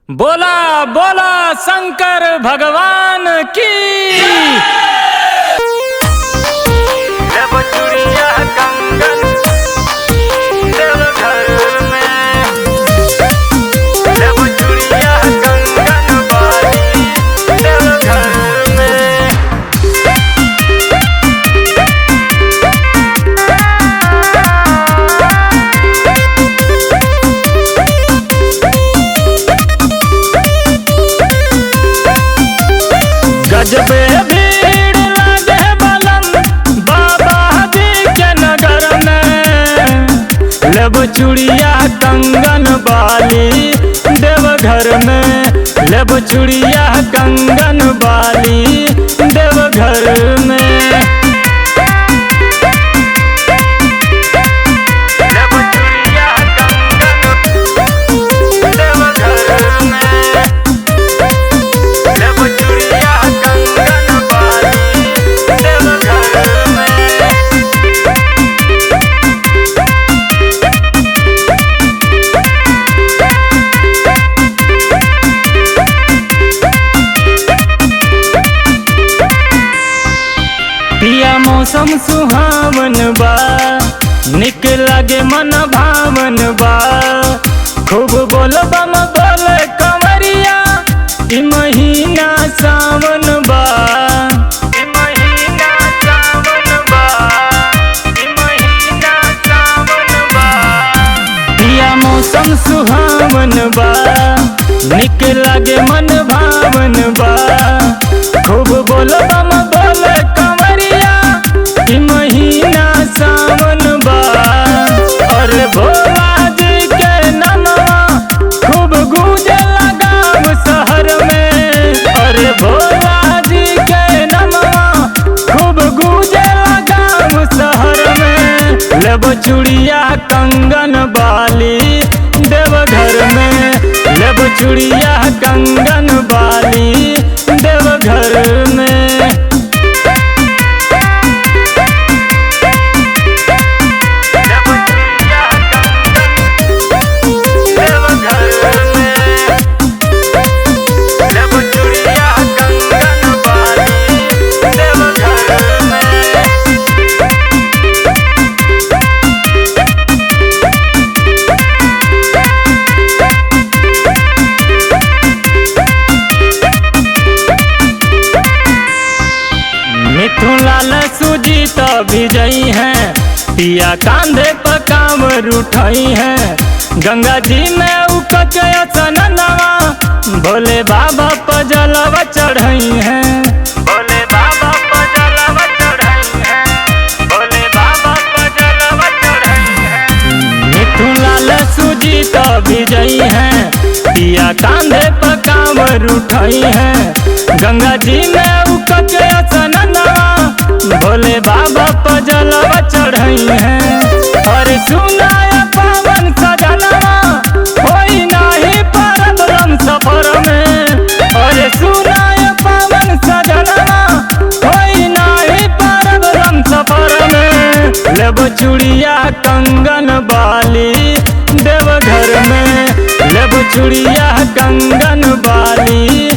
बोला बोला शंकर भगवान की। जब चूड़िया कंगन देवघर में, जब चूड़िया कंगन बाली देवघर में। गजबे भीड़ लगे बलम बाबा जी के नगर में, लेब चूड़िया कंगन बाली देवघर में, लेब चूड़िया कंगन बाली देवघर में। जब चूड़िया कंगन देवघर में, जब चूड़िया कंगन बाली देवघर में। पिया मौसम सुहावन बा, निक लगे मन भावन बा, खूब बोल बम बोल कंवरिया, ई महीना सावन बा। ई महीना सावन बा, ई महीना सावन बा। पिया मौसम सुहावन बा, निक लगे मन भावन बा, खूब बोल बम बोल कंवरिया, ई महीना सावन बा। अरे भोला जी के नमवा खूब गूंजे लगाव शहर में, अरे भोला जी के नमवा खूब गूंजे लगाव शहर में। लेब चूड़िया कंगन बाली देवघर में, लेब चूड़िया कंगन बाली देवघर में। जब चूड़िया कंगन देवघर में, जब चूड़िया कंगन बाली देवघर में। मिथुन लाल सुजीत विजयी हैं, पिया कांधे पर कांवर उठाई हैं, गंगा जी में उकच सननवा, भोले बाबा पर जलवा चढ़ाई हैं। भोले बाबा पर जलवा चढ़ाई है, भोले बाबा पर जलवा चढ़ाई है। मिथुन लाल सुजीत विजयी हैं, पिया कांधे पर कांवर उठाई हैं, गंगा जी में उकच सननवा, भोले बाबा पर जलवा चढ़ाई हैं। और सुनाय पावन सजनवा होई नाही परम सफर में, और सुनाय पावन सजनवा होई नाही परम सफर में। लेब चूड़िया कंगन बाली देवघर में, लेब चूड़िया कंगन बाली